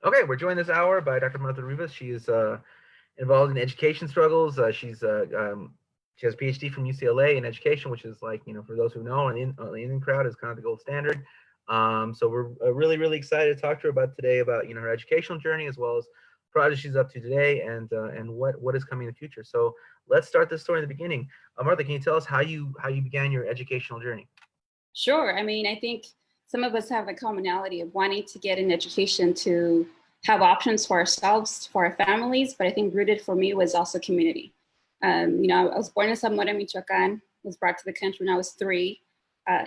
Okay, we're joined this hour by Dr. Martha Rivas. She is involved in education struggles. She has a PhD from UCLA in education, which is like, for those who know, the Indian crowd is kind of the gold standard. So we're really, really excited to talk to her about today about, her educational journey, as well as projects she's up to today, and what is coming in the future. So let's start this story in the beginning. Martha, can you tell us how you began your educational journey? Sure. I mean, I think some of us have a commonality of wanting to get an education to have options for ourselves, for our families, but I think rooted for me was also community. I was born in Zamora, Michoacan, was brought to the country when I was 3.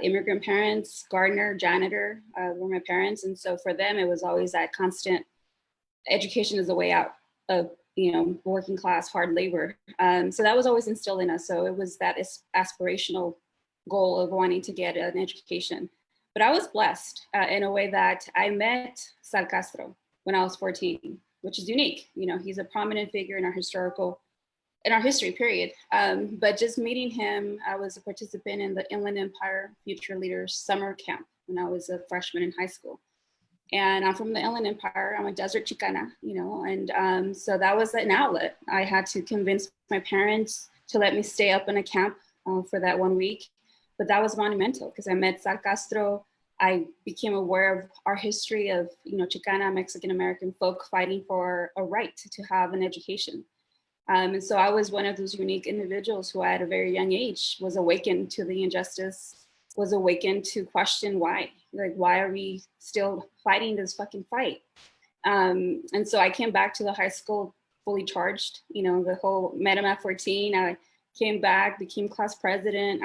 Immigrant parents, gardener, janitor were my parents. And so for them, it was always that constant education is the way out of, working class, hard labor. So that was always instilled in us. So it was that aspirational goal of wanting to get an education. But I was blessed in a way that I met Sal Castro when I was 14, which is unique. He's a prominent figure in our history period. But just meeting him, I was a participant in the Inland Empire Future Leaders Summer Camp when I was a freshman in high school. And I'm from the Inland Empire. I'm a desert Chicana, and so that was an outlet. I had to convince my parents to let me stay up in a camp for that 1 week. But that was monumental because I met Sal Castro. I became aware of our history of, Chicana, Mexican-American folk fighting for a right to have an education. And so I was one of those unique individuals who at a very young age was awakened to the injustice, was awakened to question why. Like, why are we still fighting this fucking fight? And so I came back to the high school fully charged, the whole met him at 14. I came back, became class president.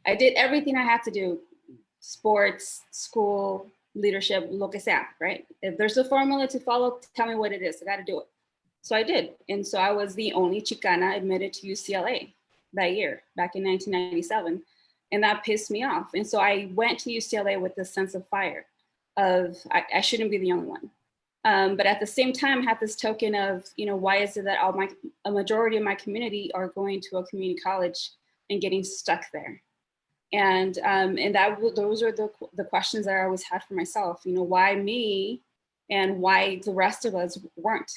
I did everything I had to do, sports, school, leadership, lo que sea, right? If there's a formula to follow, tell me what it is. I got to do it. So I did. And so I was the only Chicana admitted to UCLA that year, back in 1997. And that pissed me off. And so I went to UCLA with this sense of fire of I shouldn't be the only one. But at the same time, I had this token of, why is it that a majority of my community are going to a community college and getting stuck there? And those are the questions that I always had for myself, why me and why the rest of us weren't.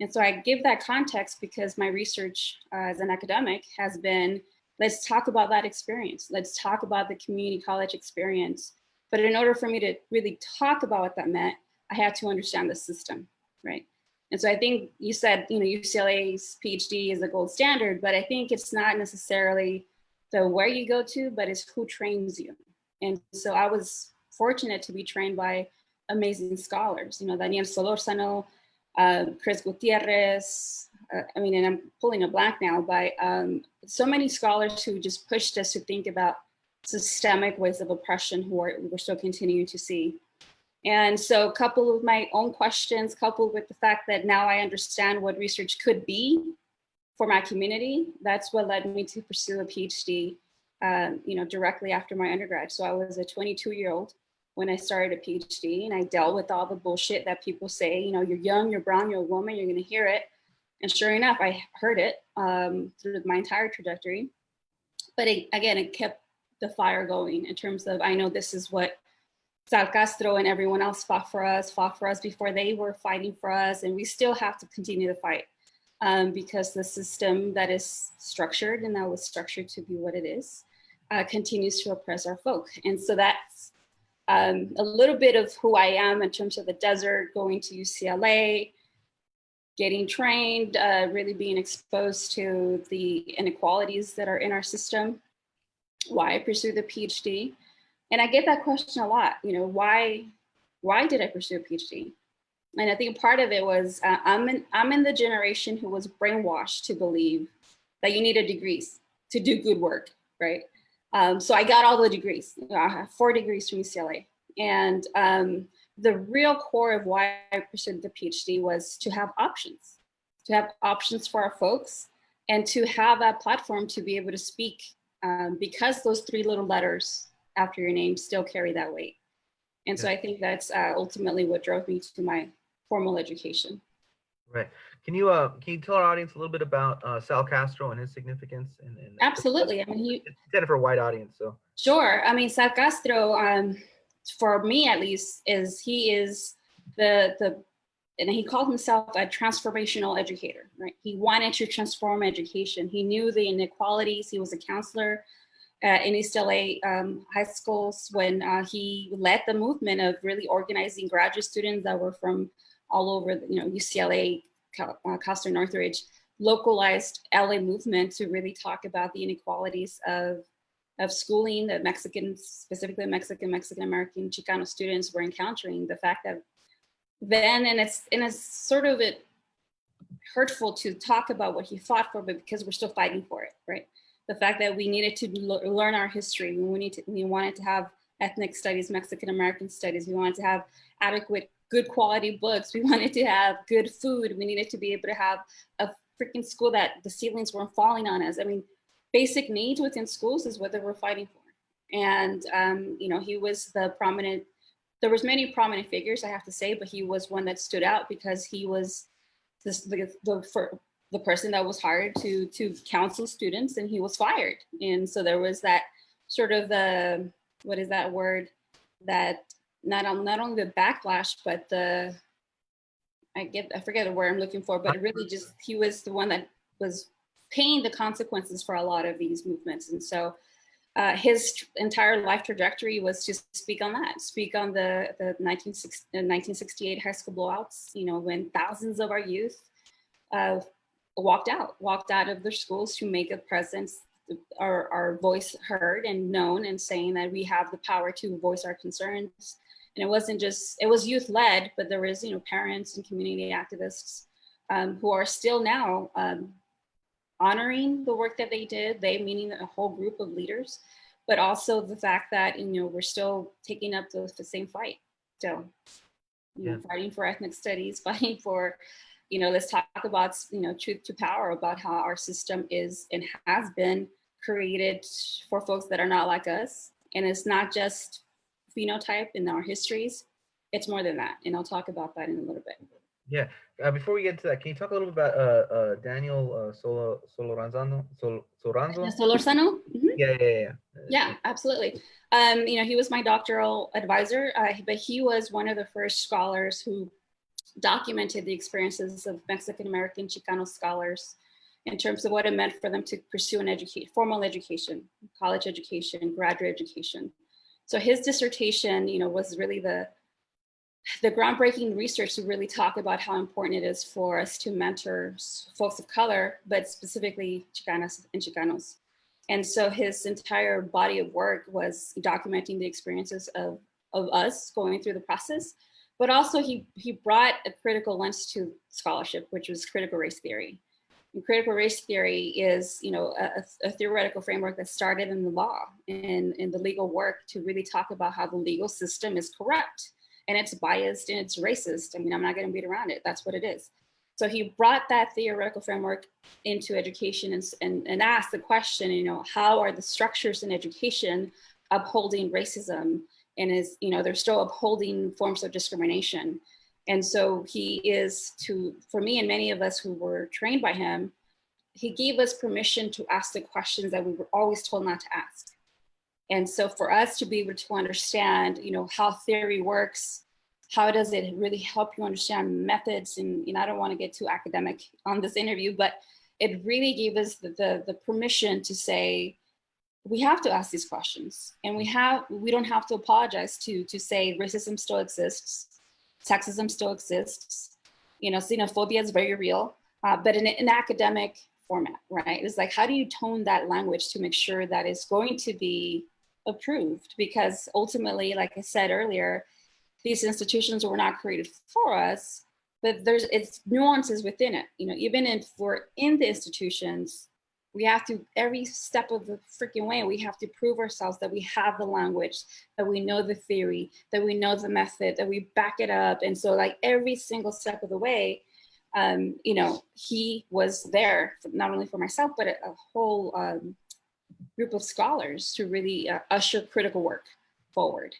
And so I give that context because my research as an academic has been, let's talk about that experience. Let's talk about the community college experience. But in order for me to really talk about what that meant, I had to understand the system, right? And so I think you said, UCLA's PhD is a gold standard, but I think it's not necessarily the where you go to, but it's who trains you. And so I was fortunate to be trained by amazing scholars, Daniel Solórzano, Chris Gutierrez, and I'm pulling a blank now, by so many scholars who just pushed us to think about systemic ways of oppression we're still continuing to see. And so coupled with my own questions, coupled with the fact that now I understand what research could be for my community, that's what led me to pursue a PhD, directly after my undergrad. So I was a 22-year-old when I started a PhD, and I dealt with all the bullshit that people say, you're young, you're brown, you're a woman, you're gonna hear it. And sure enough, I heard it through my entire trajectory. But it kept the fire going in terms of, I know this is what Sal Castro and everyone else fought for us before they were fighting for us. And we still have to continue to fight because the system that is structured and that was structured to be what it is continues to oppress our folk. And so that's a little bit of who I am in terms of the desert, going to UCLA, getting trained, really being exposed to the inequalities that are in our system, why I pursued the PhD. And I get that question a lot, why did I pursue a PhD? And I think part of it was I'm in the generation who was brainwashed to believe that you needed degrees to do good work, right? So I got all the degrees. I have 4 degrees from UCLA. And the real core of why I pursued the PhD was to have options for our folks and to have that platform to be able to speak because those 3 little letters after your name still carry that weight. And so I think that's ultimately what drove me to my formal education. Right. Can you tell our audience a little bit about Sal Castro and his significance? And Absolutely. I mean, he intended for a wide audience. So sure. I mean, Sal Castro, for me at least, he is the and he called himself a transformational educator, right? He wanted to transform education. He knew the inequalities. He was a counselor in East LA high schools when he led the movement of really organizing graduate students that were from all over, UCLA, Cal State Northridge, localized LA movement to really talk about the inequalities of schooling that Mexicans, specifically Mexican American Chicano students were encountering. The fact that then, and it's sort of hurtful to talk about what he fought for, but because we're still fighting for it, right? The fact that we needed to learn our history, we wanted to have ethnic studies, Mexican American studies, we wanted to have adequate, good quality books, we wanted to have good food, we needed to be able to have a freaking school that the ceilings weren't falling on us. I mean, basic needs within schools is what they were fighting for. And he was the prominent. There was many prominent figures, I have to say, but he was one that stood out because he was the person that was hired to counsel students, and he was fired. And so there was that sort of what is that word, that not only the backlash, but I forget the word I'm looking for, but it really just, he was the one that was paying the consequences for a lot of these movements. And so his entire life trajectory was to speak on the 1968 high school blowouts, when thousands of our youth walked out of their schools to make a presence, our voice heard and known, and saying that we have the power to voice our concerns. And it wasn't just, it was youth led, but there was, parents and community activists who are still now honoring the work that they did, they meaning a whole group of leaders, but also the fact that, we're still taking up the same fight. So, fighting for ethnic studies, fighting for, let's talk about, truth to power, about how our system is and has been created for folks that are not like us. And it's not just phenotype in our histories, it's more than that. And I'll talk about that in a little bit. Yeah. Before we get into that, can you talk a little bit about Daniel Solorzano? Solorzano? Mm-hmm. Yeah, absolutely. He was my doctoral advisor, but he was one of the first scholars who documented the experiences of Mexican American Chicano scholars in terms of what it meant for them to pursue an formal education, college education, graduate education. So his dissertation, was really the groundbreaking research to really talk about how important it is for us to mentor folks of color, but specifically Chicanas and Chicanos. And so his entire body of work was documenting the experiences of us going through the process, but also he brought a critical lens to scholarship, which was critical race theory. And critical race theory is, a theoretical framework that started in the law and in the legal work to really talk about how the legal system is corrupt and it's biased and it's racist. I mean, I'm not going to beat around it. That's what it is. So he brought that theoretical framework into education and asked the question, how are the structures in education upholding racism? And they're still upholding forms of discrimination. And so he is, for me and many of us who were trained by him, he gave us permission to ask the questions that we were always told not to ask. And so for us to be able to understand, how theory works, how does it really help you understand methods? And I don't want to get too academic on this interview, but it really gave us the permission to say, we have to ask these questions, and we don't have to apologize to say racism still exists, sexism still exists, xenophobia is very real, but in an academic format, right? It's like, how do you tone that language to make sure that it's going to be approved? Because ultimately, like I said earlier, these institutions were not created for us, but it's nuances within it. Even if we're in the institutions, we have to, every step of the freaking way, we have to prove ourselves that we have the language, that we know the theory, that we know the method, that we back it up. And so like every single step of the way, he was there, not only for myself, but a whole group of scholars to really usher critical work forward.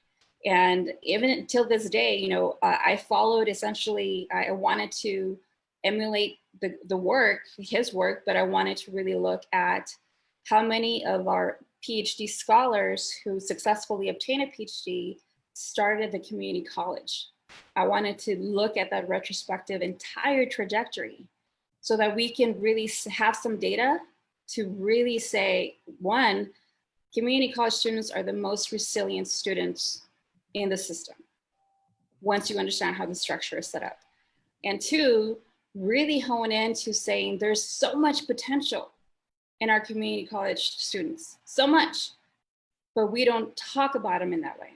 And even until this day, I followed essentially, I wanted to emulate his work, but I wanted to really look at how many of our PhD scholars who successfully obtained a PhD started the community college I wanted to look at that retrospective entire trajectory so that we can really have some data to really say, one, community college students are the most resilient students in the system once you understand how the structure is set up. And two, really hone into saying there's so much potential in our community college students, so much, but we don't talk about them in that way.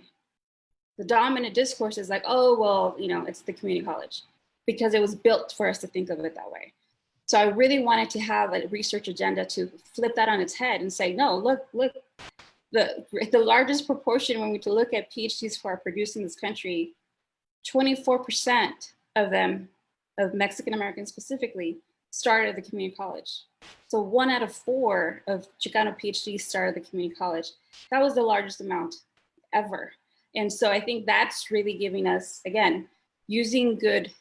The dominant discourse is like, oh, well, you know, it's the community college, because it was built for us to think of it that way. So I really wanted to have a research agenda to flip that on its head and say, no, look, the largest proportion when we look at PhDs who are produced in this country, 24% of them, of Mexican Americans specifically, started at the community college. So 1 out of 4 of Chicano PhDs started at the community college. That was the largest amount ever. And so I think that's really giving us, again, using good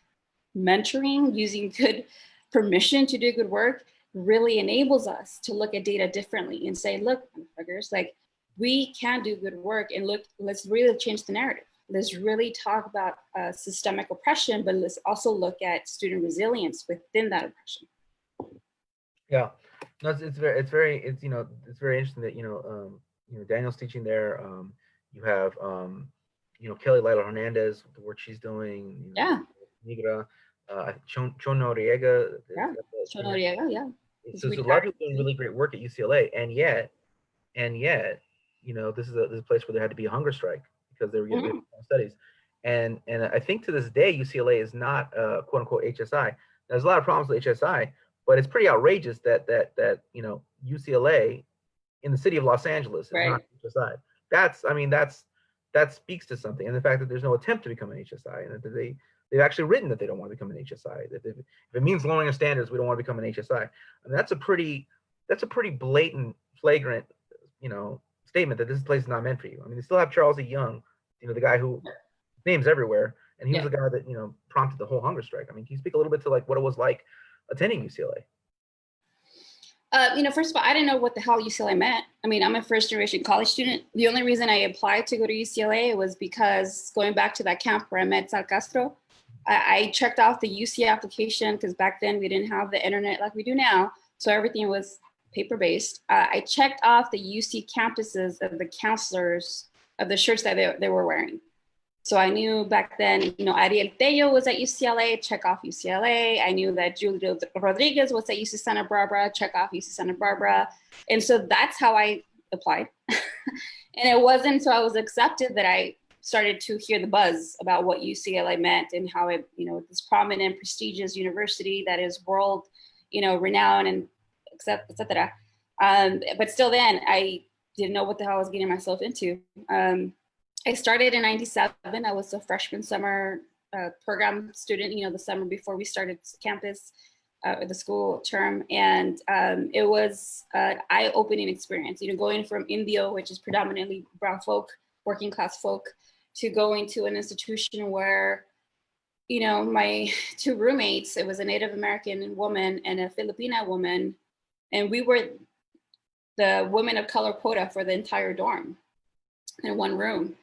mentoring, using good permission to do good work really enables us to look at data differently and say, look, motherfuckers, like we can do good work, and look, let's really change the narrative. Let's really talk about systemic oppression, but let's also look at student resilience within that oppression. Yeah, no, it's very interesting that Daniel's teaching there. You have Kelly Lila Hernandez, the work she's doing. Yeah. Migra, Chon Noriega. Yeah. Chon Noriega, yeah. So a lot of people doing really great work at UCLA, and yet, this is a place where there had to be a hunger strike because they were getting studies, and I think to this day UCLA is not quote unquote HSI. There's a lot of problems with HSI, but it's pretty outrageous that UCLA in the city of Los Angeles is not HSI. That speaks to something, and the fact that there's no attempt to become an HSI, and that they've actually written that they don't want to become an HSI. That if it means lowering our standards, we don't want to become an HSI. I mean, that's a pretty blatant, flagrant, statement that this place is not meant for you. I mean, they still have Charles E. Young, the guy who names everywhere, and he was the guy that prompted the whole hunger strike. I mean, can you speak a little bit to like what it was like attending UCLA? First of all, I didn't know what the hell UCLA meant. I mean, I'm a first generation college student. The only reason I applied to go to UCLA was because going back to that camp where I met Sal Castro, I checked off the UC application because back then we didn't have the internet like we do now. So everything was paper-based. I checked off the UC campuses of the counselors of the shirts that they were wearing. So I knew back then, Ariel Tello was at UCLA, check off UCLA. I knew that Julio Rodriguez was at UC Santa Barbara, check off UC Santa Barbara. And so that's how I applied. And it wasn't until I was accepted that I started to hear the buzz about what UCLA meant and how it, this prominent, prestigious university that is world, renowned and et cetera. But still then, I didn't know what the hell I was getting myself into. I started in '97. I was a freshman summer program student, the summer before we started campus, the school term. And it was an eye-opening experience, going from Indio, which is predominantly brown folk, working class folk, to going to an institution where, my 2 roommates, it was a Native American woman and a Filipina woman, and we were the women of color quota for the entire dorm in one room.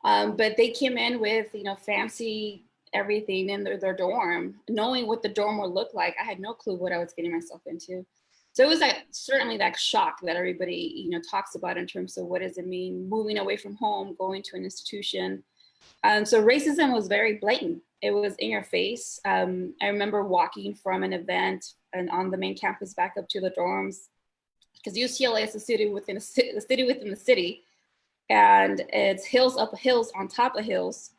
But they came in with, fancy everything in their dorm, knowing what the dorm would look like. I had no clue what I was getting myself into. So it was certainly that shock that everybody, talks about in terms of what does it mean, moving away from home, going to an institution. So racism was very blatant. It was in your face. I remember walking from an event and on the main campus back up to the dorms, because UCLA is a city within a city within the city. And it's hills up hills on top of hills.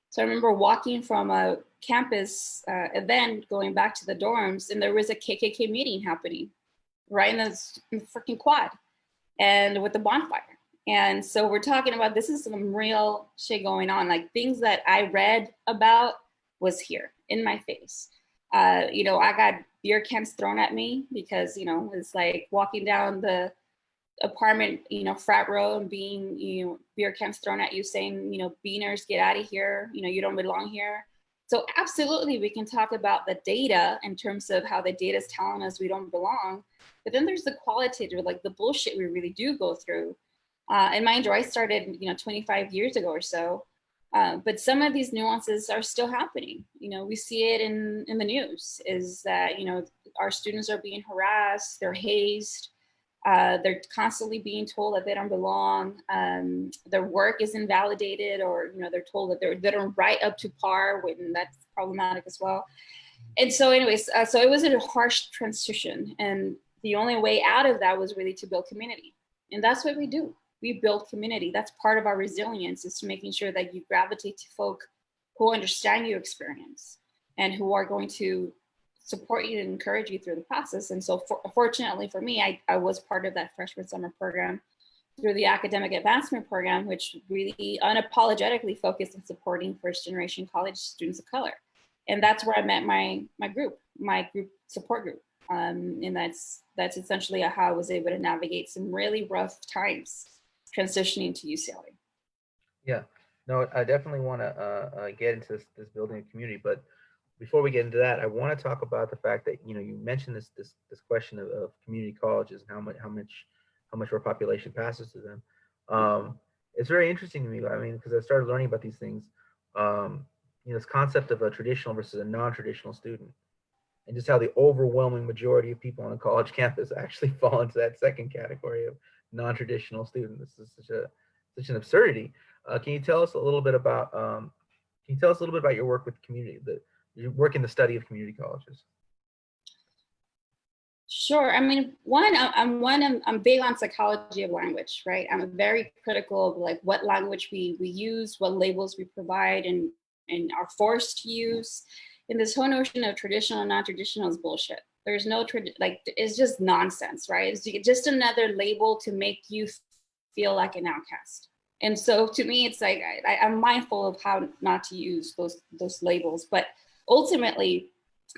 So I remember walking from a campus event, going back to the dorms, and there was a KKK meeting happening right in the freaking quad and with the bonfire. And so we're talking about, this is some real shit going on. Like things that I read about was here in my face. I got beer cans thrown at me because, it's like walking down the apartment, frat row and being, beer cans thrown at you saying, beaners, get out of here. You don't belong here. So absolutely, we can talk about the data in terms of how the data is telling us we don't belong. But then there's the qualitative, like the bullshit we really do go through. And mind you, I started, 25 years ago or so. But some of these nuances are still happening. You know, we see it in the news, is that, you know, our students are being harassed, they're hazed, they're constantly being told that they don't belong, their work is invalidated, or, you know, they're told that they don't write up to par, and that's problematic as well. And so anyways, so it was a harsh transition, and the only way out of that was really to build community. And that's what we do. We build community. That's part of our resilience, is to making sure that you gravitate to folk who understand your experience and who are going to support you and encourage you through the process. And so fortunately for me, I was part of that freshman summer program through the academic advancement program, which really unapologetically focused on supporting first generation college students of color. And that's where I met my group support group. And that's essentially how I was able to navigate some really rough times transitioning to UCLA. Yeah, no, I definitely want to get into this building a community, but before we get into that, I want to talk about the fact that, you know, you mentioned this question of community colleges and how much our population passes to them. It's very interesting to me. I mean, because I started learning about these things. You know, this concept of a traditional versus a non-traditional student, and just how the overwhelming majority of people on a college campus actually fall into that second category of non-traditional student. This is such an absurdity. Can you tell us a little bit about your work with community, your work in the study of community colleges? Sure. I mean, I'm big on psychology of language, right? I'm very critical of like what language we use, what labels we provide, and are forced to use. And this whole notion of traditional and non-traditional is bullshit. There's no it's just nonsense, right? It's just another label to make you feel like an outcast. And so to me, it's like I'm mindful of how not to use those labels, but ultimately,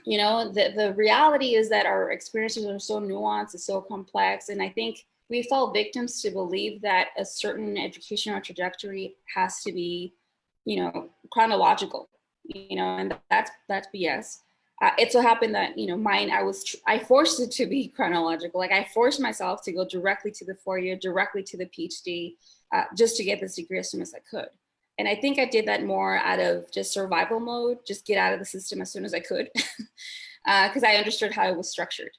you know, the reality is that our experiences are so nuanced, it's so complex, and I think we fall victims to believe that a certain educational trajectory has to be, you know, chronological, you know, and that's BS. It so happened that, you know, mine, I forced it to be chronological. Like I forced myself to go directly to the 4-year, directly to the PhD, just to get this degree as soon as I could. And I think I did that more out of just survival mode, just get out of the system as soon as I could, because I understood how it was structured.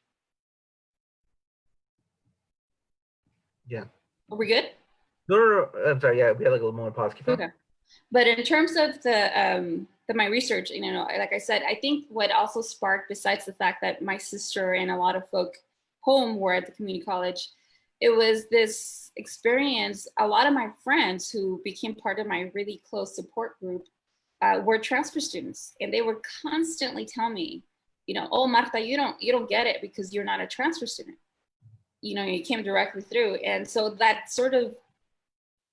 Yeah. Are we good? No. I'm sorry. Yeah, we had like a little more pause. Okay. But in terms of my research, you know, like I said, I think what also sparked, besides the fact that my sister and a lot of folk home were at the community college, it was this experience. A lot of my friends who became part of my really close support group were transfer students, and they would constantly tell me, you know, oh, Marta, you don't get it because you're not a transfer student. You know, you came directly through. And so that sort of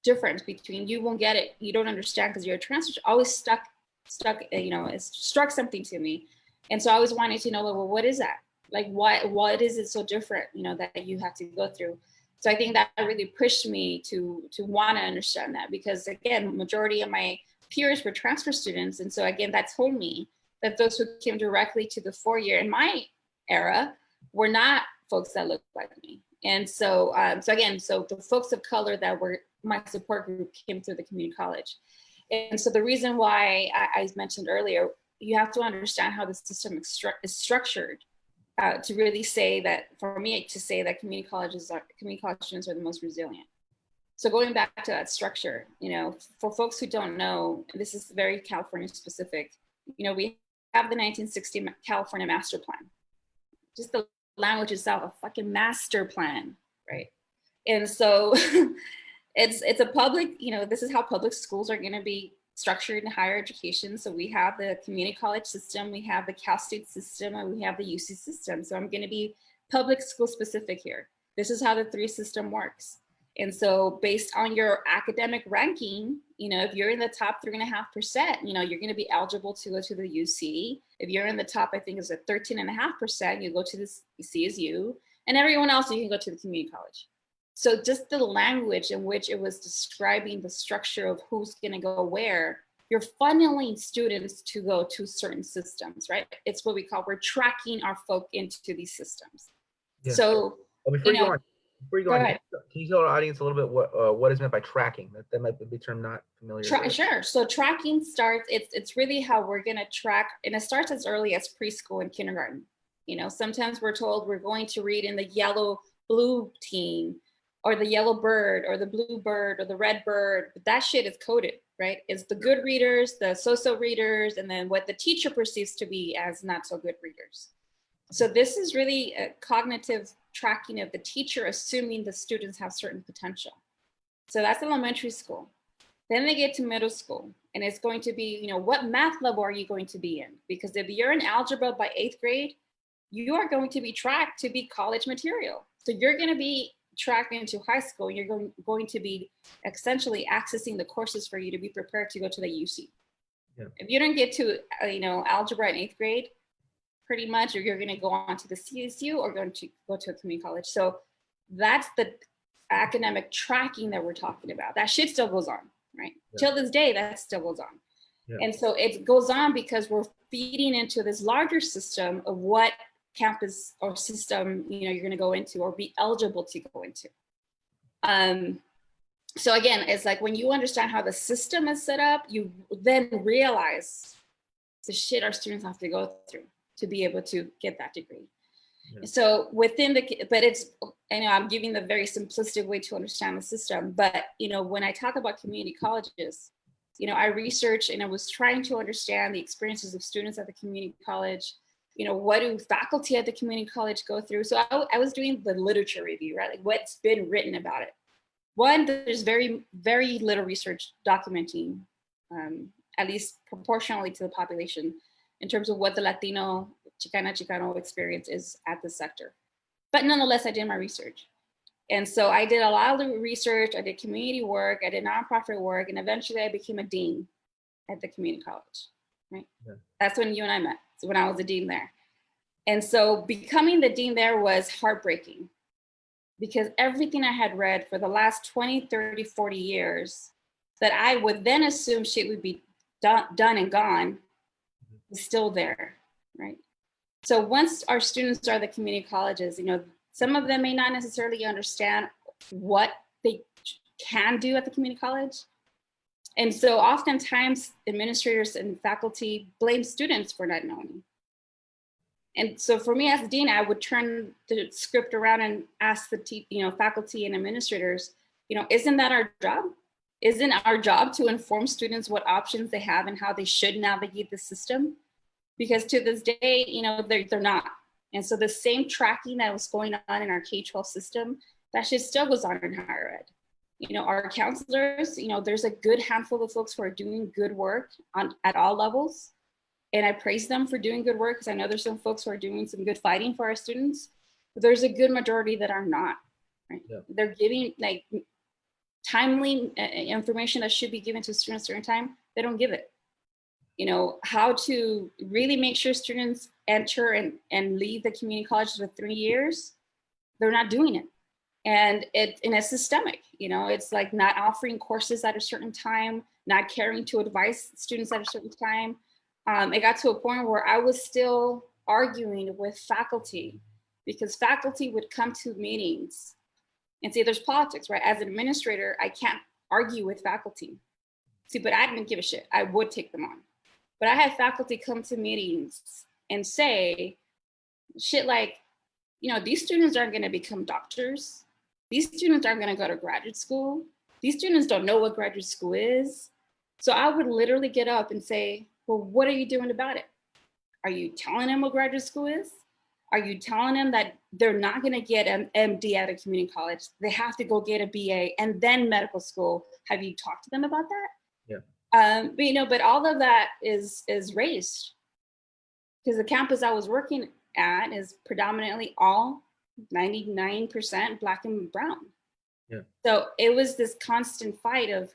difference between you won't get it, you don't understand because you're a transfer, always stuck, you know, it struck something to me. And so I always wanted to know, well, what is that? Like, what is it so different, you know, that you have to go through? So I think that really pushed me to want to understand that, because again, majority of my peers were transfer students. And so again, that told me that those who came directly to the 4-year in my era were not folks that looked like me. And so, so the folks of color that were my support group came through the community college. And so the reason why I mentioned earlier, you have to understand how the system is structured to really say that, for me to say that community college students are the most resilient. So going back to that structure, you know, for folks who don't know, this is very California specific, you know, we have the 1960 California Master Plan. Just the language itself, a fucking master plan, right? And so it's a public, you know, this is how public schools are going to be structured in higher education. So we have the community college system, we have the Cal State system, and we have the UC system. So I'm going to be public school specific here. This is how the 3 system works. And so based on your academic ranking, you know, if you're in the top 3.5%, you know, you're going to be eligible to go to the UC. If you're in the top, I think it's at 13.5%, you go to the CSU, and everyone else, you can go to the community college. So just the language in which it was describing the structure of who's going to go where, you're funneling students to go to certain systems, right? It's what we're tracking our folk into these systems. Yeah. So, before you go on, Before you go Go on, ahead. can you tell our audience a little bit what is meant by tracking? That might be a term not familiar. Sure. So tracking starts, it's really how we're going to track, and it starts as early as preschool and kindergarten. You know, sometimes we're told we're going to read in the yellow blue team, or the yellow bird, or the blue bird, or the red bird, but that shit is coded, right? It's the good readers, the so-so readers, and then what the teacher perceives to be as not so good readers. So this is really a cognitive tracking of the teacher, assuming the students have certain potential. So that's elementary school. Then they get to middle school, and it's going to be, you know, what math level are you going to be in? Because if you're in algebra by 8th grade, you are going to be tracked to be college material. So you're going to be tracked into high school. You're going to be essentially accessing the courses for you to be prepared to go to the UC. Yeah. If you don't get to, algebra in 8th grade, pretty much, or you're going to go on to the CSU or going to go to a community college. So that's the academic tracking that we're talking about. That shit still goes on, right? Yeah. Till this day, that still goes on. Yeah. And so it goes on because we're feeding into this larger system of what campus or system, you're going to go into or be eligible to go into. So again, it's like when you understand how the system is set up, you then realize the shit our students have to go through to be able to get that degree. Yeah. So within but it's, I'm giving the very simplistic way to understand the system, but, when I talk about community colleges, I researched and I was trying to understand the experiences of students at the community college. What do faculty at the community college go through? So I was doing the literature review, right? Like what's been written about it. One, there's very, very little research documenting, at least proportionally to the population, in terms of what the Latino, Chicano experience is at the sector. But nonetheless, I did my research. And so I did a lot of research, I did community work, I did nonprofit work, and eventually I became a dean at the community college, right? Yeah. That's when you and I met, so when I was a dean there. And so becoming the dean there was heartbreaking because everything I had read for the last 20, 30, 40 years that I would then assume shit would be done and gone is still there, right? So once our students are the community colleges, some of them may not necessarily understand what they can do at the community college. And so oftentimes administrators and faculty blame students for not knowing. And so for me as a dean, I would turn the script around and ask the faculty and administrators, isn't that our job? Isn't our job to inform students what options they have and how they should navigate the system? Because to this day, they're not. And so the same tracking that was going on in our K-12 system, that shit still goes on in higher ed. Our counselors, there's a good handful of folks who are doing good work at all levels. And I praise them for doing good work because I know there's some folks who are doing some good fighting for our students, but there's a good majority that are not, right? Yeah. They're giving timely information that should be given to students during time, they don't give it. How to really make sure students enter and leave the community colleges with 3 years, they're not doing it. And it's systemic, it's like not offering courses at a certain time, not caring to advise students at a certain time. It got to a point where I was still arguing with faculty because faculty would come to meetings and say there's politics, right? As an administrator, I can't argue with faculty. See, but I didn't give a shit. I would take them on. But I had faculty come to meetings and say shit like, these students aren't going to become doctors. These students aren't going to go to graduate school. These students don't know what graduate school is. So I would literally get up and say, well, what are you doing about it? Are you telling them what graduate school is? Are you telling them that they're not going to get an MD at a community college? They have to go get a BA and then medical school. Have you talked to them about that? Yeah. But all of that is raised because the campus I was working at is predominantly all 99% Black and brown. Yeah. So it was this constant fight of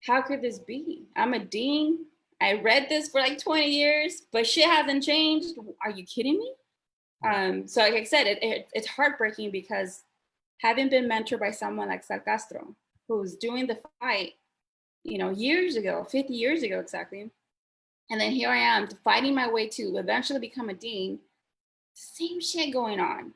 how could this be? I'm a dean. I read this for like 20 years, but shit hasn't changed. Are you kidding me? So like I said, it's heartbreaking because having been mentored by someone like Sal Castro, who's doing the fight, years ago, 50 years ago exactly. And then here I am fighting my way to eventually become a dean, same shit going on.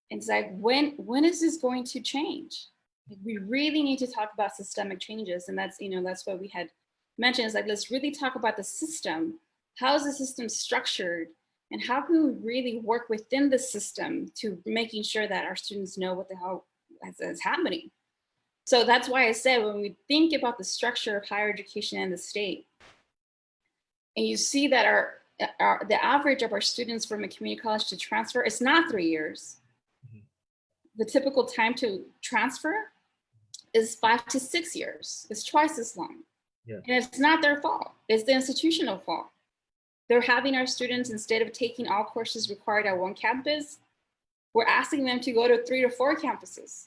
It's like, when is this going to change? Like, we really need to talk about systemic changes. And that's, that's what we had mentioned, is like, let's really talk about the system. How is the system structured? And how can we really work within the system to making sure that our students know what the hell is happening? So that's why I said, when we think about the structure of higher education in the state, and you see that the average of our students from a community college to transfer is not 3 years. The typical time to transfer is 5 to 6 years. It's twice as long. Yeah. And it's not their fault. It's the institutional fault. They're having our students, instead of taking all courses required at one campus, we're asking them to go to 3 to 4 campuses.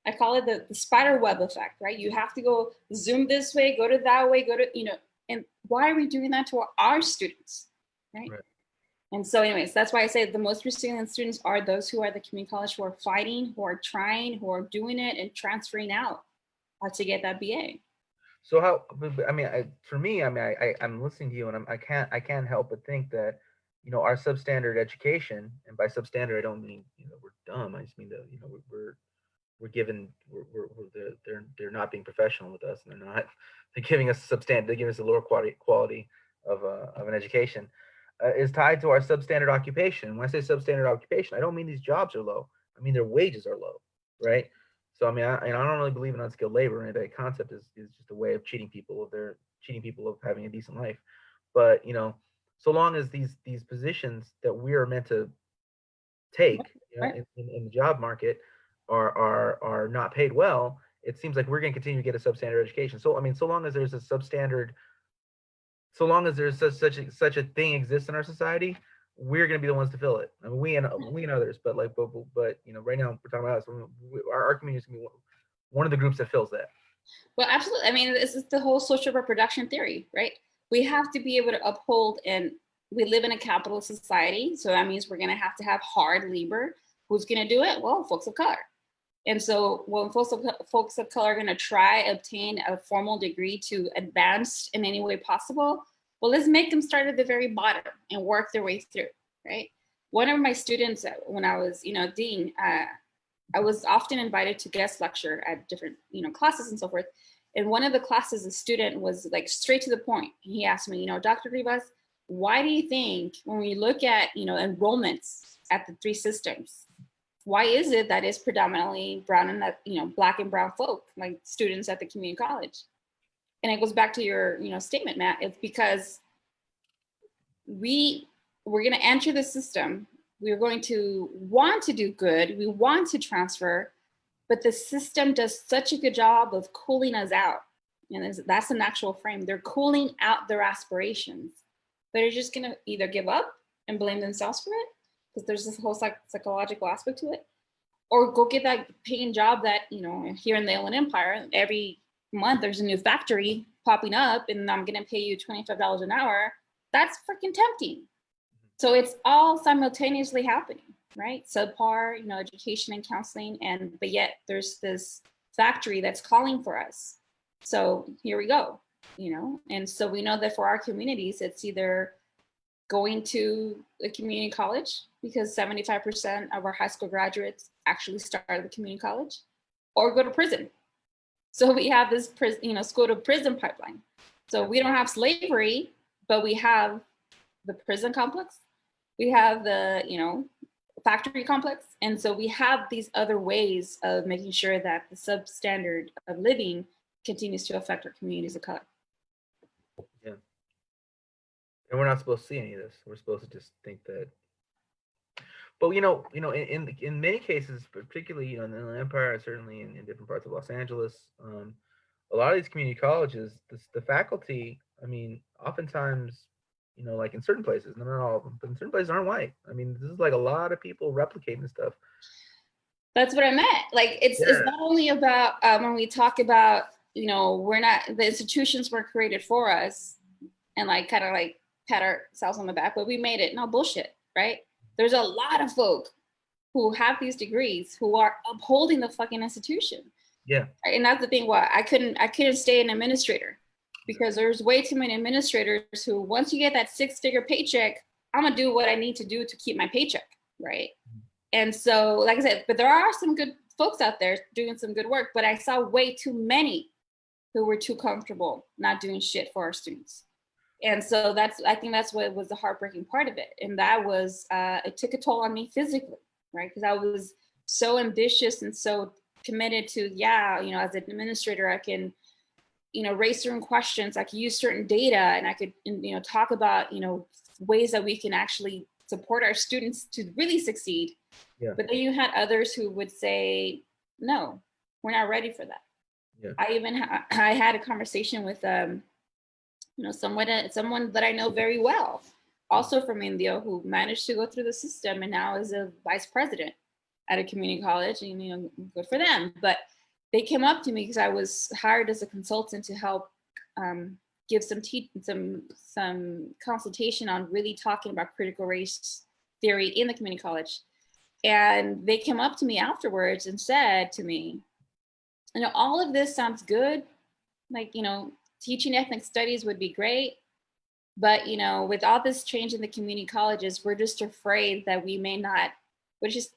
I call it the spider web effect, right? You have to go Zoom this way, go to that way, go to, and why are we doing that to our students, right? And so anyways, that's why I say the most resilient students are those who are at the community college, who are fighting, who are trying, who are doing it and transferring out to get that BA. So how, I mean, for me, I mean, I'm listening to you, and I can't help but think that, our substandard education, and by substandard, I don't mean, we're dumb. I just mean that, we're given, they're not being professional with us, and they're giving us they're giving us a lower quality of an education, is tied to our substandard occupation. When I say substandard occupation, I don't mean these jobs are low. I mean their wages are low, right? So I mean, I don't really believe in unskilled labor, and that concept is just a way of cheating people of having a decent life. But so long as these positions that we are meant to take, in the job market are not paid well, it seems like we're going to continue to get a substandard education. So I mean, so long as there's a substandard, so long as there's such a thing exists in our society, we're going to be the ones to fill it. I mean, we and others, but right now we're talking about us. Our community is going to be one of the groups that fills that. Well, absolutely. I mean, this is the whole social reproduction theory, right? We have to be able to uphold, and we live in a capitalist society, so that means we're going to have hard labor. Who's going to do it? Well, folks of color. And so when folks of color are going to try obtain a formal degree to advance in any way possible, well, let's make them start at the very bottom and work their way through, right? One of my students, when I was, dean, I was often invited to guest lecture at different, classes and so forth. And one of the classes, a student was like straight to the point. He asked me, Dr. Rivas, why do you think when we look at, enrollments at the 3 systems, why is it that it's predominantly brown and Black and brown folk, like students at the community college? And it goes back to your, statement, Matt. It's because we're going to enter the system. We're going to want to do good. We want to transfer, but the system does such a good job of cooling us out. And that's an actual frame. They're cooling out their aspirations. They're just going to either give up and blame themselves for it, because there's this whole psychological aspect to it, or go get that paying job that, here in the Inland Empire, every month there's a new factory popping up and I'm going to pay you $25 an hour. That's freaking tempting. So it's all simultaneously happening, right? Subpar, education and counseling, but yet there's this factory that's calling for us. So here we go, and so we know that for our communities, it's either going to a community college, because 75% of our high school graduates actually start at the community college, or go to prison. So we have this school to prison pipeline. So we don't have slavery, but we have the prison complex. We have the, factory complex. And so we have these other ways of making sure that the substandard of living continues to affect our communities of color. Yeah. And we're not supposed to see any of this. We're supposed to just think that. But in many cases, particularly in the Empire, certainly in different parts of Los Angeles, a lot of these community colleges, the faculty, I mean, oftentimes, like in certain places, not all of them, but in certain places aren't white. I mean, this is like a lot of people replicating stuff. That's what I meant. Like, it's not only about when we talk about, we're not, the institutions were created for us and kind of pat ourselves on the back, but we made it. No, bullshit, right? There's a lot of folk who have these degrees who are upholding the fucking institution. Yeah. And that's the thing why I couldn't stay an administrator, because there's way too many administrators who, once you get that 6-figure paycheck, I'm gonna do what I need to do to keep my paycheck, right? And so, like I said, but there are some good folks out there doing some good work, but I saw way too many who were too comfortable not doing shit for our students. And so I think that's what was the heartbreaking part of it. And that was, it took a toll on me physically, right? Because I was so ambitious and so committed to, yeah, you know, as an administrator, I can, you know, raise certain questions, I could use certain data, and I could, you know, talk about, you know, ways that we can actually support our students to really succeed. Yeah. But then you had others who would say, no, we're not ready for that. Yeah. I had a conversation with, you know, someone that I know very well, also from India, who managed to go through the system and now is a vice president at a community college, and, you know, good for them. But they came up to me because I was hired as a consultant to help give some consultation on really talking about critical race theory in the community college. And they came up to me afterwards and said to me, you know, all of this sounds good. Like, you know, teaching ethnic studies would be great. But, you know, with all this change in the community colleges, we're just afraid that we may not, which is,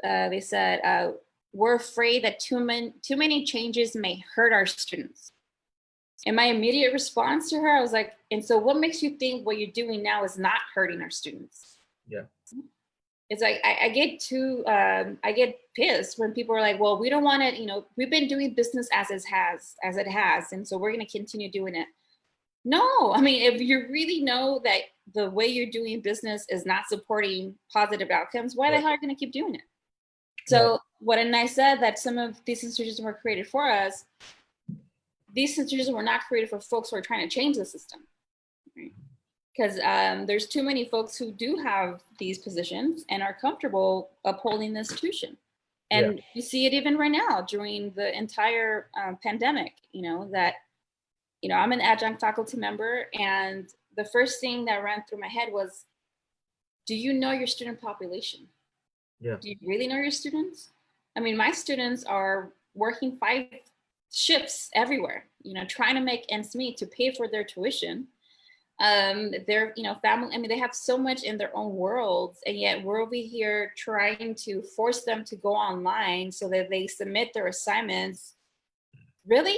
they said, we're afraid that too many changes may hurt our students. And my immediate response to her, I was like, and so what makes you think what you're doing now is not hurting our students? Yeah. It's like, I get pissed when people are like, well, we don't want to, you know, we've been doing business as it has. And so we're going to continue doing it. No, I mean, if you really know that the way you're doing business is not supporting positive outcomes, why the hell are you going to keep doing it? So when I said that some of these institutions were created for us, these institutions were not created for folks who are trying to change the system. Right? Because there's too many folks who do have these positions and are comfortable upholding the institution. And you see it even right now during the entire pandemic, you know, that, you know, I'm an adjunct faculty member, and the first thing that ran through my head was, do you know your student population? Yeah. Do you really know your students? I mean, my students are working 5 shifts everywhere, you know, trying to make ends meet to pay for their tuition. Their, you know, family, I mean, they have so much in their own worlds, and yet we're over here trying to force them to go online so that they submit their assignments. Really?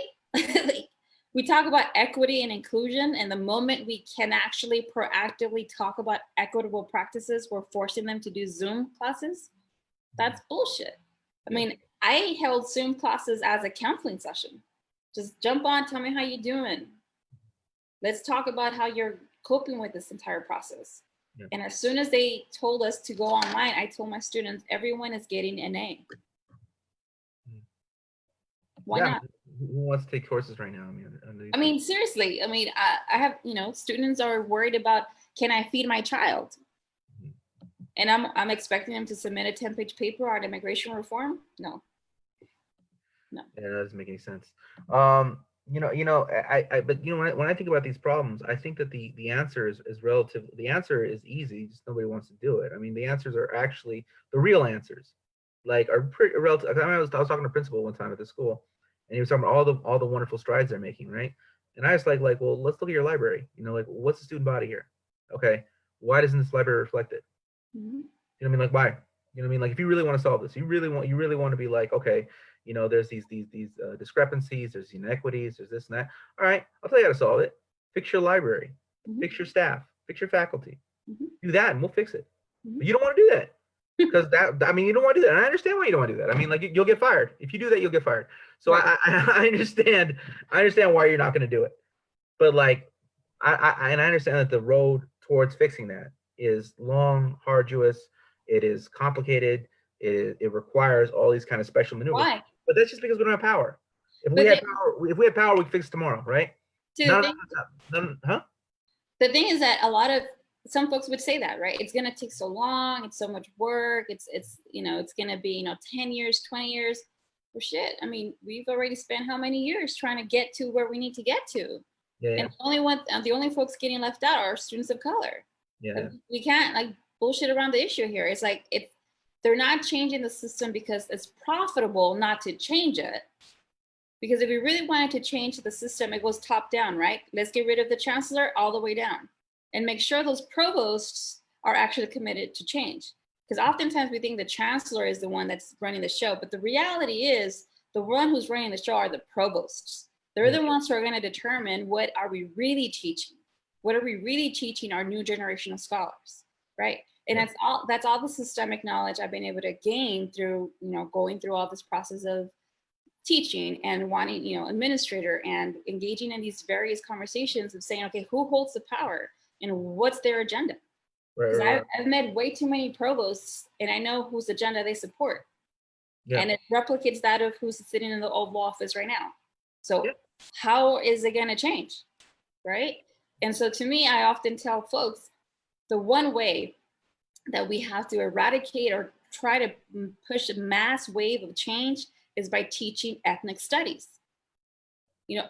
We talk about equity and inclusion, and the moment we can actually proactively talk about equitable practices, we're forcing them to do Zoom classes. That's bullshit. I mean, I held Zoom classes as a counseling session. Just jump on, tell me how you're doing. Let's talk about how you're coping with this entire process. Yeah. And as soon as they told us to go online, I told my students, everyone is getting an A. Why not? Who wants to take courses right now? I mean, seriously. I mean, I have, you know, students are worried about, can I feed my child? And I'm expecting them to submit a 10-page paper on immigration reform. No. Yeah, that doesn't make any sense. But you know, when I think about these problems, I think that the answer is relative. The answer is easy, just nobody wants to do it. I mean, the answers are actually the real answers, like are pretty relative. I was talking to a principal one time at the school, and he was talking about all the wonderful strides they're making, right? And I was like, well, let's look at your library. You know, like, what's the student body here? Okay, why doesn't this library reflect it? Mm-hmm. You know what I mean? Like, why? You know what I mean? Like, if you really want to solve this, you really want to be like, okay, you know, there's these discrepancies, there's inequities, there's this and that. All right, I'll tell you how to solve it. Fix your library, fix your staff, fix your faculty. Do that, and we'll fix it. But you don't want to do that because you don't want to do that. And I understand why you don't want to do that. I mean, like, you'll get fired if you do that. You'll get fired. So right. I understand why you're not going to do it. But like, I understand that the road towards fixing that is long, arduous. It is complicated. It requires all these kind of special maneuvers. Why? But that's just because we don't have power. If we had power, we could fix tomorrow, right? The thing is that some folks would say that, right? It's gonna take so long. It's so much work. It's you know, it's gonna be 10 years, 20 years. Well, shit. I mean, we've already spent how many years trying to get to where we need to get to? Yeah. And the only folks getting left out are students of color. Yeah. Like, we can't like bullshit around the issue here. It's like they're not changing the system because it's profitable not to change it. Because if we really wanted to change the system, it goes top down, right? Let's get rid of the chancellor all the way down and make sure those provosts are actually committed to change. Because oftentimes we think the chancellor is the one that's running the show, but the reality is the one who's running the show are the provosts. They're the ones who are going to determine what are we really teaching? What are we really teaching our new generation of scholars, right? And that's all the systemic knowledge I've been able to gain through, going through all this process of teaching and wanting, administrator and engaging in these various conversations of saying, okay, who holds the power and what's their agenda? Because I've met way too many provosts and I know whose agenda they support. Yeah. And it replicates that of who's sitting in the Oval Office right now. So how is it going to change, right? And so to me, I often tell folks, the one way that we have to eradicate or try to push a mass wave of change is by teaching ethnic studies.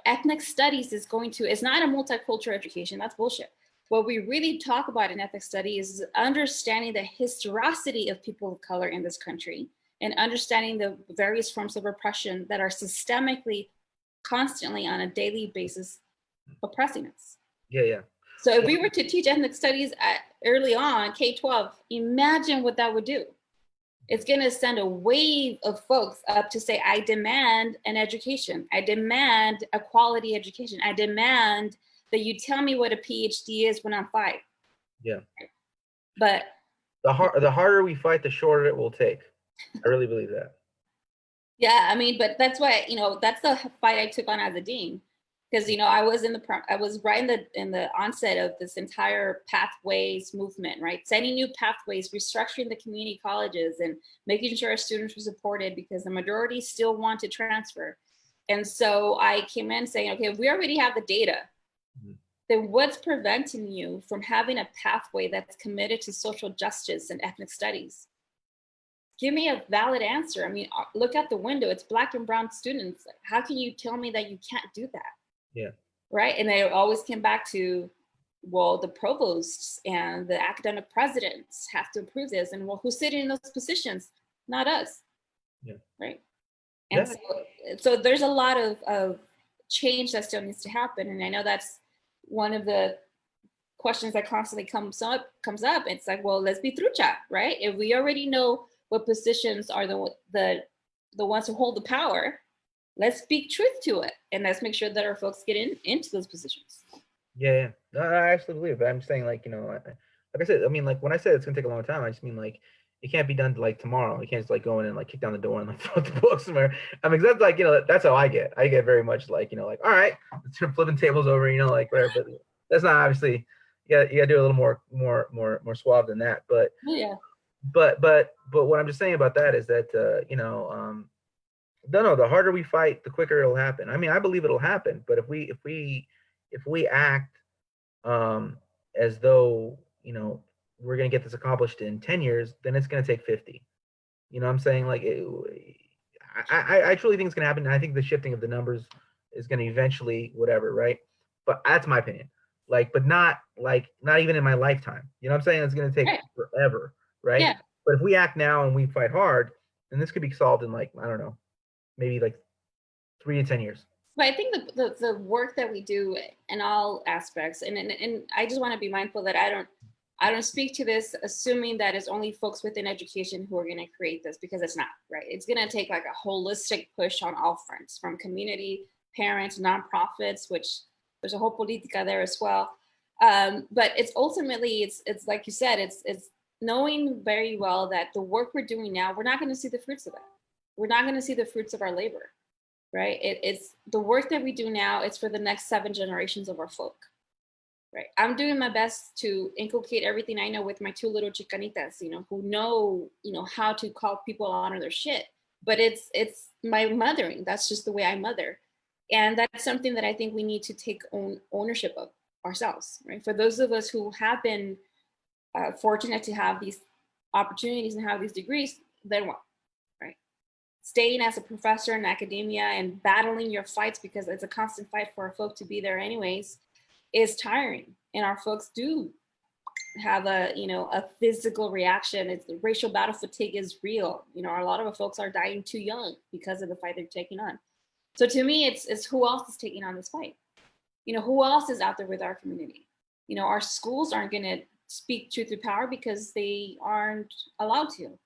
Ethnic studies it's not a multicultural education, that's bullshit. What we really talk about in ethnic studies is understanding the historicity of people of color in this country and understanding the various forms of oppression that are systemically, constantly on a daily basis oppressing us. Yeah. So if we were to teach ethnic studies early on, K-12, imagine what that would do. It's going to send a wave of folks up to say, I demand an education. I demand a quality education. I demand that you tell me what a PhD is when I'm 5. Yeah. But the harder we fight, the shorter it will take. I really believe that. Yeah, I mean, but that's why, that's the fight I took on as a dean. Because I was right in the onset of this entire pathways movement, right? Setting new pathways, restructuring the community colleges, and making sure our students were supported because the majority still want to transfer. And so I came in saying, okay, if we already have the data, then what's preventing you from having a pathway that's committed to social justice and ethnic studies? Give me a valid answer. I mean, look out the window. It's Black and brown students. How can you tell me that you can't do that? Yeah. Right. And they always came back to, well, the provosts and the academic presidents have to approve this. And well, who's sitting in those positions? Not us. Yeah. Right. And so there's a lot of change that still needs to happen. And I know that's one of the questions that constantly comes up. It's like, well, let's be trucha, right? If we already know what positions are the ones who hold the power, let's speak truth to it, and let's make sure that our folks get into those positions. Yeah. No, I actually believe it. I'm saying, like I said, I mean, like when I said it's gonna take a long time, I just mean like it can't be done like tomorrow. You can't just like go in and like kick down the door and like throw the book somewhere. I mean, that's like that's how I get. I get very much like like, all right, flipping tables over, like whatever. But that's not obviously. Yeah, you gotta do a little more suave than that. But yeah. But what I'm just saying about that is that no, the harder we fight, the quicker it'll happen. I mean, I believe it'll happen, but if we act as though we're gonna get this accomplished in 10 years, then it's gonna take 50. You know what I'm saying? Like I truly think it's gonna happen, and I think the shifting of the numbers is gonna eventually whatever, right? But that's my opinion. But not even in my lifetime. You know what I'm saying? It's gonna take forever, right? Yeah. But if we act now and we fight hard, then this could be solved in I don't know, maybe 3 to 10 years. But I think the work that we do in all aspects, and I just want to be mindful that I don't speak to this assuming that it's only folks within education who are going to create this, because it's not, right? It's going to take a holistic push on all fronts, from community, parents, nonprofits, which there's a whole politica there as well. But it's ultimately, it's like you said, it's knowing very well that the work we're doing now, we're not going to see the fruits of it. We're not going to see the fruits of our labor, right? It's the work that we do now. It's for the next 7 generations of our folk, right? I'm doing my best to inculcate everything I know with my 2 little chicanitas, who know, how to call people on their shit. But it's my mothering. That's just the way I mother. And that's something that I think we need to take ownership of ourselves, right? For those of us who have been fortunate to have these opportunities and have these degrees, then what, right? Staying as a professor in academia and battling your fights, because it's a constant fight for our folk to be there anyways, is tiring. And our folks do have a physical reaction. It's the racial battle fatigue is real. A lot of our folks are dying too young because of the fight they're taking on. So to me, it's who else is taking on this fight? Who else is out there with our community? Our schools aren't going to speak truth to power because they aren't allowed to.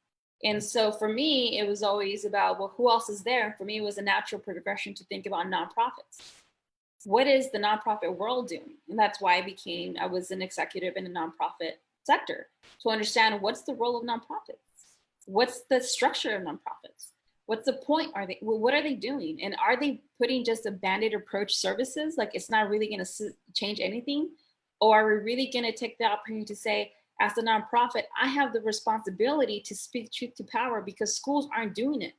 And so for me, it was always about, well, who else is there? And for me, it was a natural progression to think about nonprofits. What is the nonprofit world doing? And that's why I was an executive in the nonprofit sector to understand what's the role of nonprofits? What's the structure of nonprofits? What's the point? What are they doing? And are they putting just a band-aid approach services? Like it's not really going to change anything? Or are we really going to take the opportunity to say, as a nonprofit, I have the responsibility to speak truth to power because schools aren't doing it.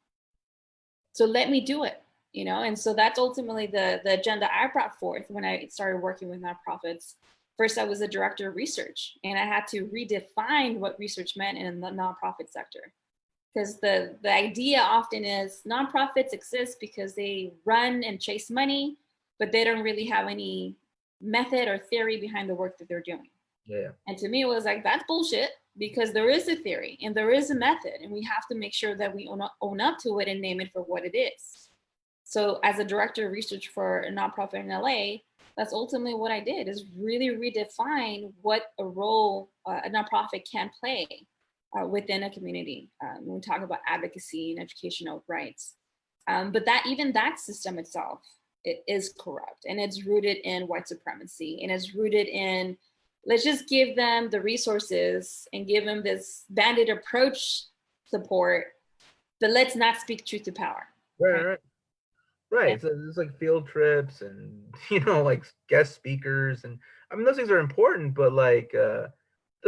So let me do it, And so that's ultimately the agenda I brought forth when I started working with nonprofits. First, I was a director of research, and I had to redefine what research meant in the nonprofit sector. Because the idea often is nonprofits exist because they run and chase money, but they don't really have any method or theory behind the work that they're doing. Yeah. And to me, it was like, that's bullshit, because there is a theory and there is a method, and we have to make sure that we own up to it and name it for what it is. So as a director of research for a nonprofit in LA, that's ultimately what I did, is really redefine what a role a nonprofit can play within a community when we talk about advocacy and educational rights. But that system itself, it is corrupt, and it's rooted in white supremacy, and it's rooted in, let's just give them the resources and give them this bandit approach support, but let's not speak truth to power. Right. So there's like field trips and, like guest speakers. And I mean, those things are important, but like the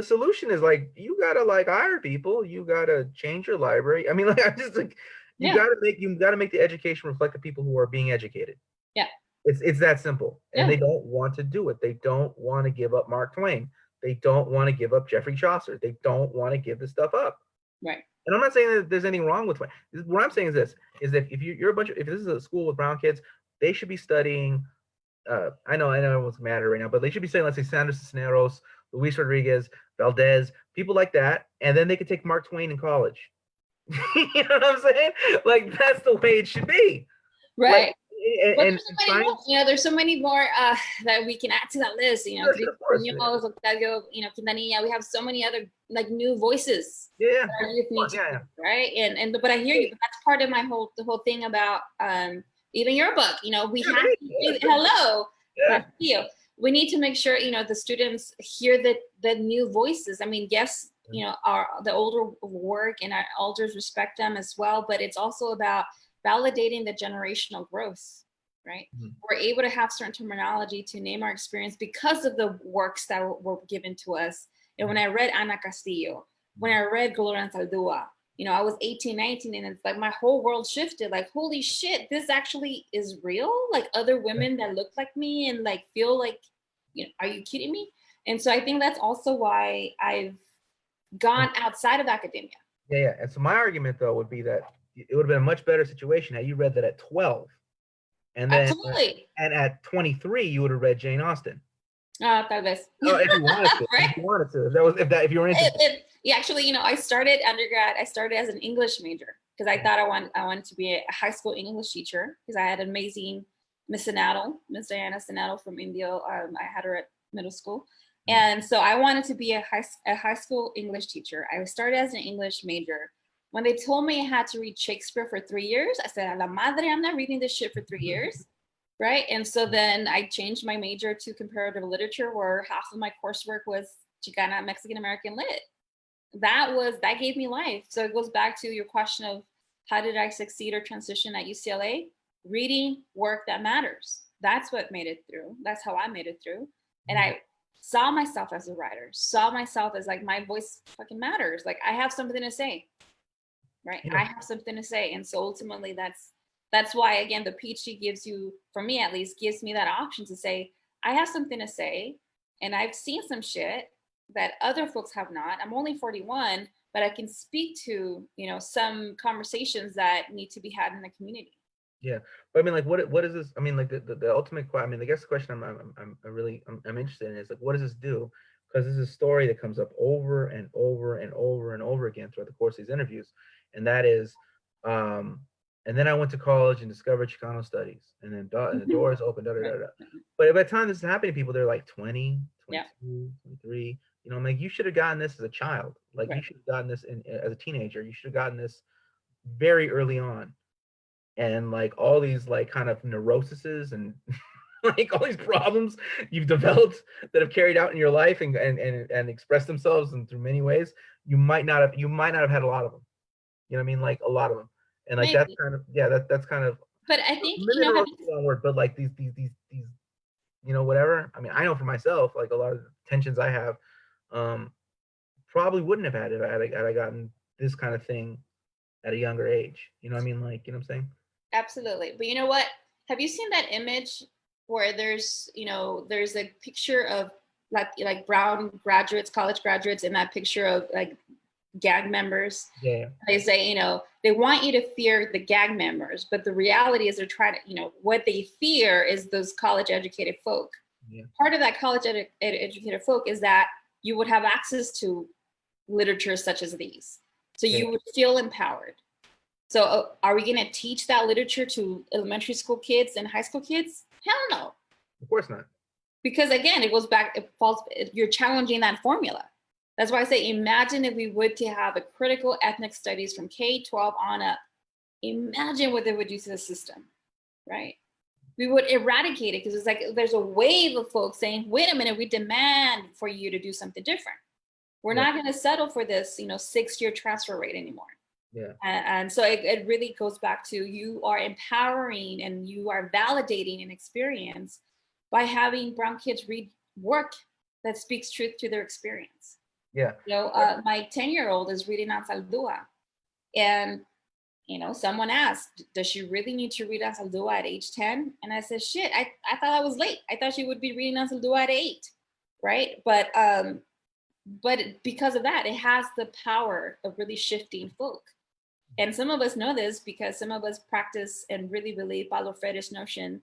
solution is like, you gotta like hire people, you gotta change your library. I mean, like, I'm just like, you gotta make the education reflect the people who are being educated. Yeah. It's that simple. And they don't want to do it. They don't want to give up Mark Twain. They don't want to give up Geoffrey Chaucer. They don't want to give this stuff up. Right. And I'm not saying that there's anything wrong with it. What I'm saying is this: is that if if this is a school with brown kids, they should be studying. I know everyone's mad right now, but they should be studying, let's say, Sanders Cisneros, Luis Rodriguez, Valdez, people like that, and then they could take Mark Twain in college. You know what I'm saying? Like that's the way it should be. Right. Like, there's so many more that we can add to that list. We have so many other like new voices. Right. And but I hear you. But that's part of the whole thing about even your book. We have hello. Yeah. We need to make sure the students hear the new voices. I mean, yes, the older work, and our elders respect them as well. But it's also about validating the generational growth, right? Mm-hmm. We're able to have certain terminology to name our experience because of the works that were given to us. And when I read Ana Castillo, when I read Gloria Anzaldúa, I was 18, 19, and it's like my whole world shifted. Like, holy shit, this actually is real? Like other women that look like me and like feel like, are you kidding me? And so I think that's also why I've gone outside of academia. Yeah. And so my argument though would be that it would have been a much better situation had you read that at 12, and then and at 23 you would have read Jane Austen. Tal vez. Oh, if you wanted to, right? If you wanted to, if you were interested. Actually, I started undergrad. I started as an English major because I thought I wanted to be a high school English teacher because I had an amazing Miss Diana Sanato from India. I had her at middle school. And so I wanted to be a high school English teacher. I started as an English major. When they told me I had to read Shakespeare for 3 years, I said, a la madre, I'm not reading this shit for 3 years, right? And so then I changed my major to comparative literature, where half of my coursework was Chicana, Mexican-American lit. That gave me life. So it goes back to your question of how did I succeed or transition at UCLA? Reading work that matters. That's what made it through. That's how I made it through. And I saw myself as a writer, saw myself as like, my voice fucking matters. Like I have something to say. Right. Yeah. I have something to say. And so ultimately that's why, again, the PhD gives you, for me at least, gives me that option to say, I have something to say, and I've seen some shit that other folks have not. I'm only 41, but I can speak to, some conversations that need to be had in the community. Yeah. But I mean, like, what is this? I mean, like the ultimate, I mean, I guess the question I'm interested in is like, what does this do? Because this is a story that comes up over and over and over and over again throughout the course of these interviews. And that is, and then I went to college and discovered Chicano studies, and then and the doors opened. But by the time this is happening to people, they're like 20, 22, 23. You know, I'm like, you should have gotten this as a child. Like, you Right. should have gotten this as a teenager. You should have gotten this very early on. And like all these like kind of neuroses and like all these problems you've developed that have carried out in your life and expressed themselves in through many ways, you might not have had a lot of them. You know what I mean? Like a lot of them. And like that's Maybe. kind of yeah, that's kind of But I think, maybe neurosis is the wrong word, but like these whatever. I mean, I know for myself, like a lot of the tensions I have, um, probably wouldn't have had it had I gotten this kind of thing at a younger age. You know what I mean? Like, you know what I'm saying? absolutely. But you know what? Have you seen that image where there's a picture of like brown graduates, college graduates, in that picture of like gang members? Yeah. They say, they want you to fear the gang members, but the reality is they're trying to, what they fear is those college educated folk. Yeah. Part of that college educated folk is that you would have access to literature such as these. So Yeah. you would feel empowered. So are we going to teach that literature to elementary school kids and high school kids? Hell no. Of course not. Because again, you're challenging that formula. That's why I say, imagine if we would to have a critical ethnic studies from K-12 on up. Imagine what they would do to the system, right? We would eradicate it because it's like there's a wave of folks saying, wait a minute, we demand for you to do something different. We're Yeah. not going to settle for this, 6-year transfer rate anymore. Yeah. And so it really goes back to, you are empowering and you are validating an experience by having brown kids read work that speaks truth to their experience. Yeah. My 10-year-old is reading Ansaldúa, and someone asked, does she really need to read Ansaldúa at age 10? And I said, shit, I thought I was late. I thought she would be reading Ansaldúa at 8, right? But because of that, it has the power of really shifting folk. And some of us know this because some of us practice and really believe Paulo Freire's notion,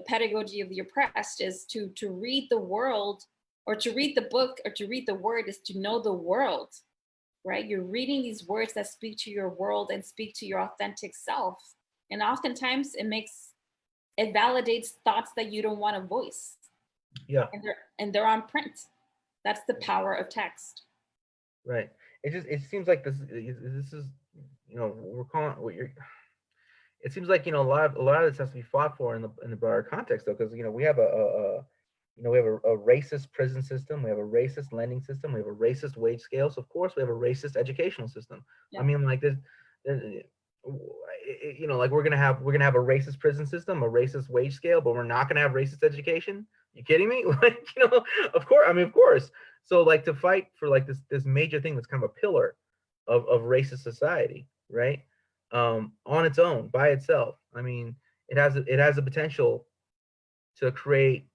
pedagogy of the oppressed is to read the world, or to read the book, or to read the word is to know the world, right? You're reading these words that speak to your world and speak to your authentic self. And oftentimes it validates thoughts that you don't want to voice. Yeah. And they're on print. That's the power of text. Right. It seems like this is we're calling what you're. It seems like a lot of this has to be fought for in the broader context though, because we have a racist prison system, we have a racist lending system, we have a racist wage scale, so of course we have a racist educational system. Yeah. I mean, like like we're gonna have a racist prison system, a racist wage scale, but we're not gonna have racist education. You kidding me? Like, of course. I mean, of course. So like to fight for like this major thing that's kind of a pillar of racist society, right? On its own, by itself. I mean, it has a potential to create,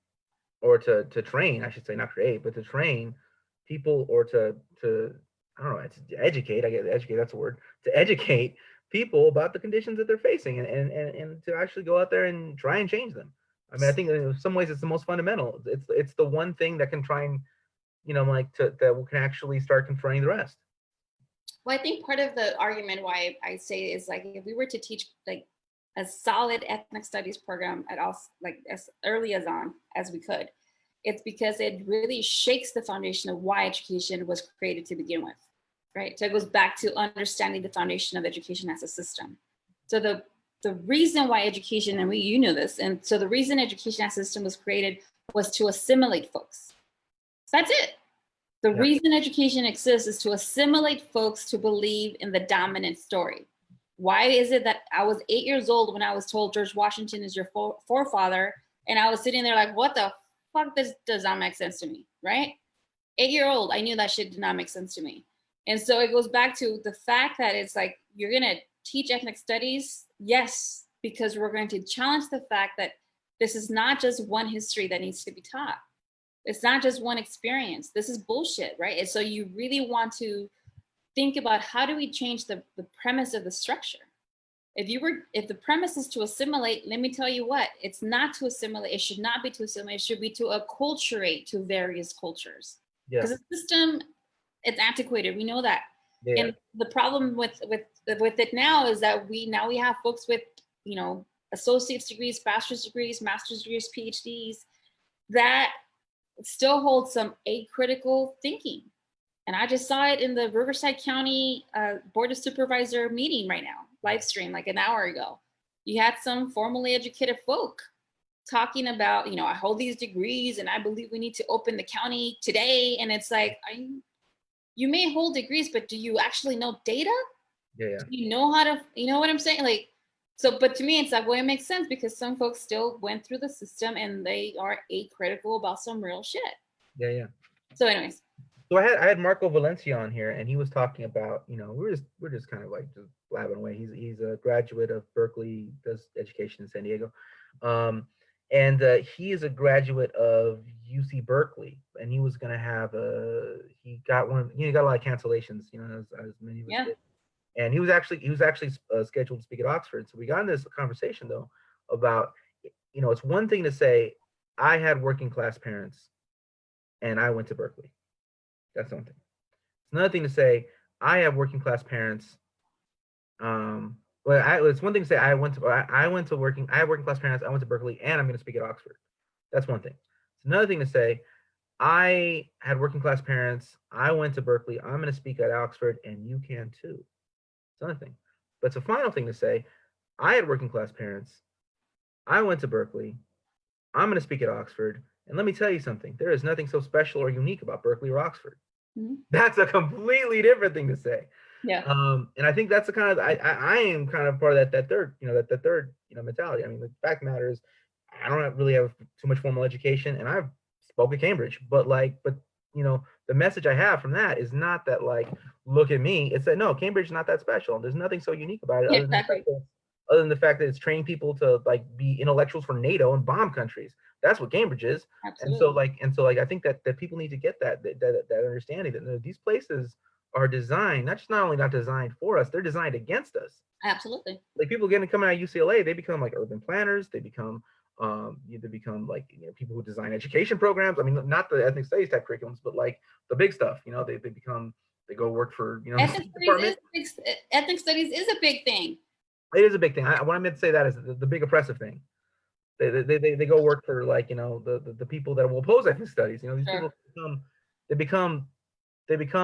or to train, I should say, not create, but to train people, or to I don't know, to educate. I guess educate, that's a word. To educate people about the conditions that they're facing, and to actually go out there and try and change them. I mean, I think in some ways it's the most fundamental. It's the one thing that can try and that can actually start confronting the rest. Well, I think part of the argument why I say is like, if we were to teach like a solid ethnic studies program at all, like as early as we could, it's because it really shakes the foundation of why education was created to begin with, right? So it goes back to understanding the foundation of education as a system. So the reason why education, and you know this, and so the reason education as a system was created was to assimilate folks. So that's it. The reason education exists is to assimilate folks to believe in the dominant story. Why is it that I was 8 years old when I was told George Washington is your forefather, and I was sitting there like, what the fuck, this does not make sense to me, right? 8-year-old, I knew that shit did not make sense to me. And so it goes back to the fact that it's like, you're gonna teach ethnic studies, yes, because we're going to challenge the fact that this is not just one history that needs to be taught. It's not just one experience. This is bullshit, right? And so you really want to think about, how do we change the premise of the structure? If the premise is to assimilate, let me tell you what, it's not to assimilate. It should not be to assimilate. It should be to acculturate to various cultures. Because the system, it's antiquated. We know that. Yeah. And the problem with it now is that we have folks with, associate's degrees, bachelor's degrees, master's degrees, PhDs, that still hold some acritical thinking. And I just saw it in the Riverside County Board of Supervisor meeting right now, live stream like an hour ago. You had some formally educated folk talking about, I hold these degrees and I believe we need to open the county today. And it's like, you may hold degrees, but do you actually know data? Yeah. Do you know how to, you know what I'm saying? Like, so, but to me, it's like, well, it makes sense because some folks still went through the system and they are acritical about some real shit. Yeah. So anyways. So I had Marco Valencia on here, and he was talking about, we're just kind of like just blabbing away. He's a graduate of Berkeley, does education in San Diego, and he is a graduate of UC Berkeley, and he was gonna have he got a lot of cancellations, as many of us did, and he was actually scheduled to speak at Oxford. So we got in this conversation though about, it's one thing to say I had working class parents, and I went to Berkeley. That's one thing. It's another thing to say I have working class parents. It's one thing to say I have working class parents. I went to Berkeley, and I'm going to speak at Oxford. That's one thing. It's another thing to say I had working class parents. I went to Berkeley. I'm going to speak at Oxford, and you can too. It's another thing. But it's a final thing to say I had working class parents. I went to Berkeley. I'm going to speak at Oxford, and let me tell you something. There is nothing so special or unique about Berkeley or Oxford. Mm-hmm. That's a completely different thing to say. Yeah. And I think that's the kind of I am kind of part of that third mentality. I mean, the fact of the matter is, I don't really have too much formal education, and I've spoke at Cambridge, but the message I have from that is not that look at me. It's that no, Cambridge is not that special. There's nothing so unique about it, other than the fact that it's training people to be intellectuals for NATO and bomb countries. That's what Cambridge is. Absolutely. And so I think that people need to get that understanding that these places are designed not only not designed for us, they're designed against us. Absolutely. Like people coming out of UCLA, they become urban planners. They become people who design education programs. I mean, not the ethnic studies type curriculums, but the big stuff. They go work for ethnic studies is a big thing. It is a big thing. What I meant to say that is the big oppressive thing. They go work for the people that will oppose ethnic studies. These people they become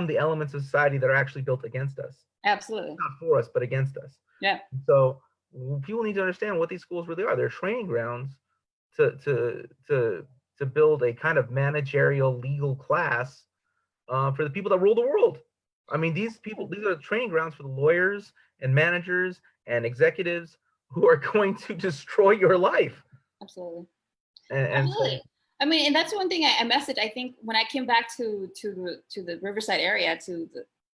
the elements of society that are actually built against us. Absolutely. Not for us, but against us. Yeah. So people need to understand what these schools really are. They're training grounds to build a kind of managerial legal class for the people that rule the world. I mean, these are training grounds for the lawyers and managers and executives who are going to destroy your life. Absolutely. And absolutely. I mean, and that's one thing I messaged. I think when I came back to the Riverside area, to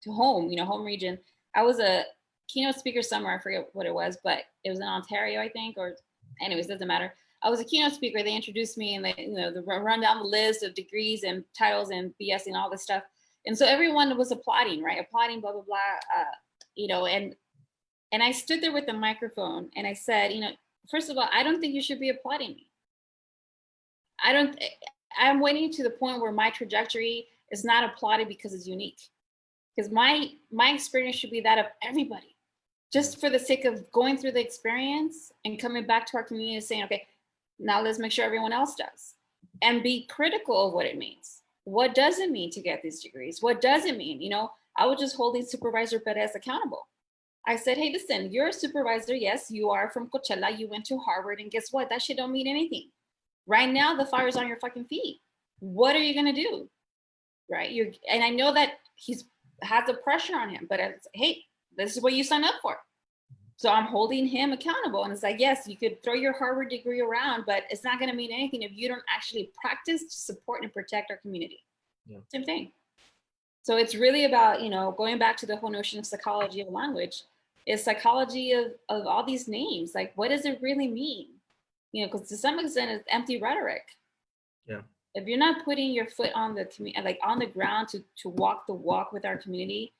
home, home region, I was a keynote speaker somewhere. I forget what it was, but it was in Ontario, I think, or anyways, doesn't matter. I was a keynote speaker. They introduced me and they, they run down the list of degrees and titles and BS and all this stuff. And so everyone was applauding, right? Applauding, blah, blah, blah, and I stood there with the microphone and I said, first of all, I don't think you should be applauding me. I'm waiting to the point where my trajectory is not applauded because it's unique. Because my experience should be that of everybody, just for the sake of going through the experience and coming back to our community and saying, okay, now let's make sure everyone else does. And be critical of what it means. What does it mean to get these degrees? What does it mean? I was just holding Supervisor Perez accountable. I said, hey, listen, you're a supervisor. Yes, you are from Coachella. You went to Harvard. And guess what? That shit don't mean anything. Right now, the fire's on your fucking feet. What are you going to do? Right? And I know that he's has the pressure on him, but it's, hey, this is what you signed up for. So I'm holding him accountable. And it's like, yes, you could throw your Harvard degree around, but it's not going to mean anything if you don't actually practice to support and protect our community. Yeah. Same thing. So it's really about, going back to the whole notion of psychology of language, is psychology of all these names. Like, what does it really mean? Because to some extent it's empty rhetoric. Yeah. If you're not putting your foot on the on the ground to walk the walk with our community,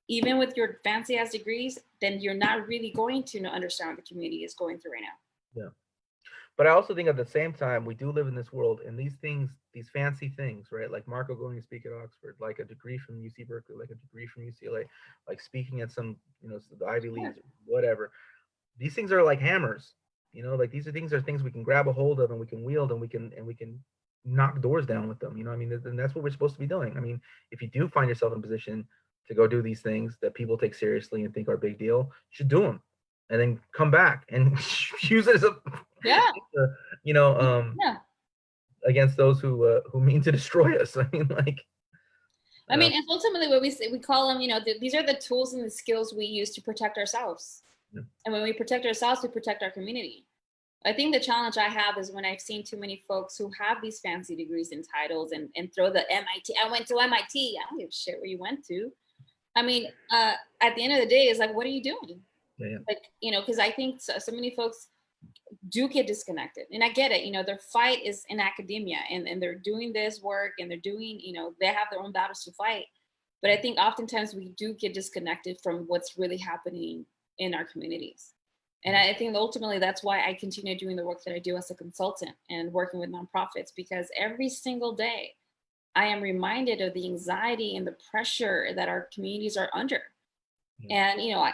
even with your fancy ass degrees, then you're not really going to understand what the community is going through right now. Yeah. But I also think at the same time, we do live in this world, and these things, these fancy things, right? Like Marco going to speak at Oxford, like a degree from UC Berkeley, like a degree from UCLA, like speaking at some, the Ivy Leagues, whatever. These things are like hammers, like these are things we can grab a hold of and we can wield and we can knock doors down with them. You know, I mean, and that's what we're supposed to be doing. I mean, if you do find yourself in a position to go do these things that people take seriously and think are a big deal, you should do them, and then come back and use it as a, Yeah. you know, Yeah. against those who mean to destroy us. I mean, like, I mean, it's ultimately what we say, we call them, these are the tools and the skills we use to protect ourselves. yeah. And when we protect ourselves, we protect our community. I think the challenge I have is when I've seen too many folks who have these fancy degrees and titles and throw the MIT. I went to MIT. I don't give a shit where you went to. I mean, at the end of the day, it's like, what are you doing? Yeah. Like, because I think so many folks do get disconnected. And I get it, their fight is in academia and they're doing this work and they're doing, they have their own battles to fight. But I think oftentimes we do get disconnected from what's really happening in our communities. And I think ultimately that's why I continue doing the work that I do as a consultant and working with nonprofits, because every single day I am reminded of the anxiety and the pressure that our communities are under. Yeah. And,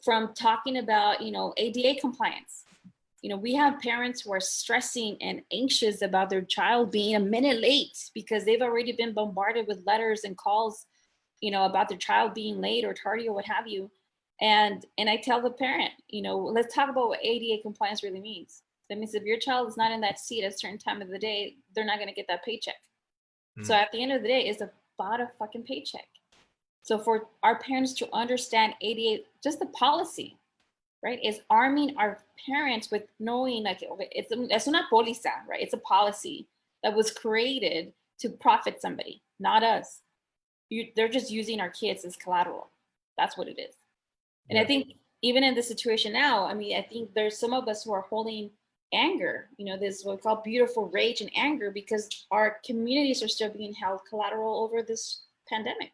from talking about, ADA compliance, we have parents who are stressing and anxious about their child being a minute late because they've already been bombarded with letters and calls, about their child being late or tardy or what have you. And I tell the parent, let's talk about what ADA compliance really means. That means if your child is not in that seat at a certain time of the day, they're not going to get that paycheck. So at the end of the day, it's about a fucking paycheck. So for our parents to understand ADA, just the policy, right, is arming our parents with knowing, like, it's una póliza, right? It's a policy that was created to profit somebody, not us. They're just using our kids as collateral. That's what it is. And I think even in this situation now, I mean, I think there's some of us who are holding anger, this what we call beautiful rage and anger, because our communities are still being held collateral over this pandemic.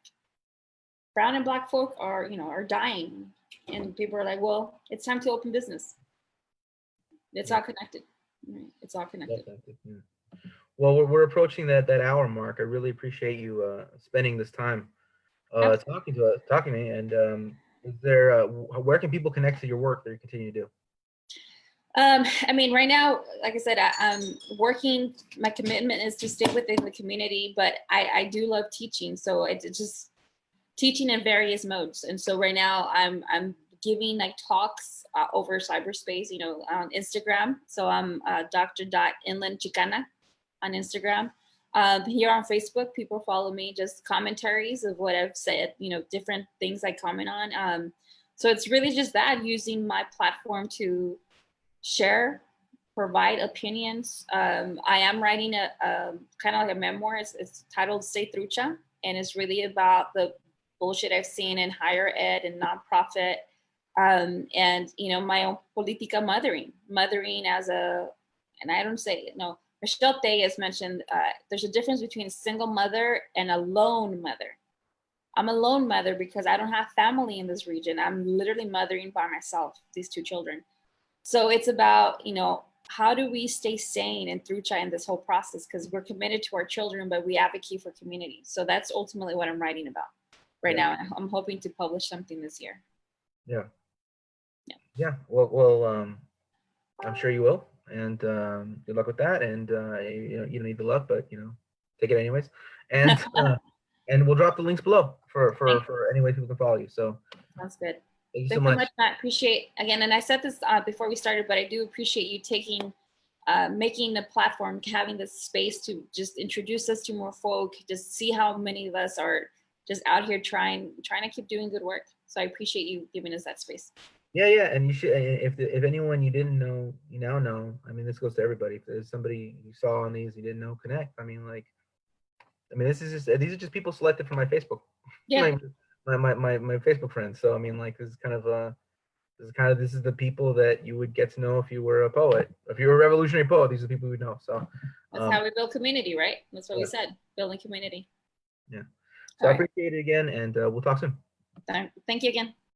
Brown and Black folk are dying, and people are like, well, it's time to open business. It's all connected. Right? It's all connected. Yeah. Well, we're approaching that hour mark. I really appreciate you spending this time talking to me. And is there where can people connect to your work that you continue to do? I mean, right now, like I said, I'm working. My commitment is to stick within the community, but I do love teaching. So it's just teaching in various modes. And so right now I'm giving like talks over cyberspace, on Instagram. So I'm Dr.InlandChicana on Instagram. Here on Facebook, people follow me, just commentaries of what I've said, different things I comment on. So it's really just that, using my platform to share, provide opinions. I am writing a kind of like a memoir. It's titled Stay Trucha, and it's really about the bullshit I've seen in higher ed and nonprofit, and my own politica mothering as a, and I don't say Michelle Day has mentioned there's a difference between a single mother and a lone mother. I'm a lone mother because I don't have family in this region. I'm literally mothering by myself these two children. So it's about, how do we stay sane and trucha in this whole process? Because we're committed to our children, but we advocate for community. So that's ultimately what I'm writing about right now. I'm hoping to publish something this year. Yeah. Well, I'm sure you will. And good luck with that. And you don't need the luck, but take it anyways. And and we'll drop the links below for any way people can follow you. So sounds good. Thank you Thanks so much. Matt. Appreciate again, and I said this before we started, but I do appreciate you taking, making the platform, having this space to just introduce us to more folk, just see how many of us are just out here trying to keep doing good work. So I appreciate you giving us that space. Yeah, and you should. If anyone you didn't know, you now know. I mean, this goes to everybody. If there's somebody you saw on these you didn't know, connect. I mean, these are just people selected from my Facebook. Yeah. my Facebook friends. So I mean, like, this is the people that you would get to know if you were a poet. If you were a revolutionary poet, these are the people you would know. So that's how we build community, right? That's what we Yeah. said, building community. Yeah. So I appreciate it again, and we'll talk soon. Thank you again.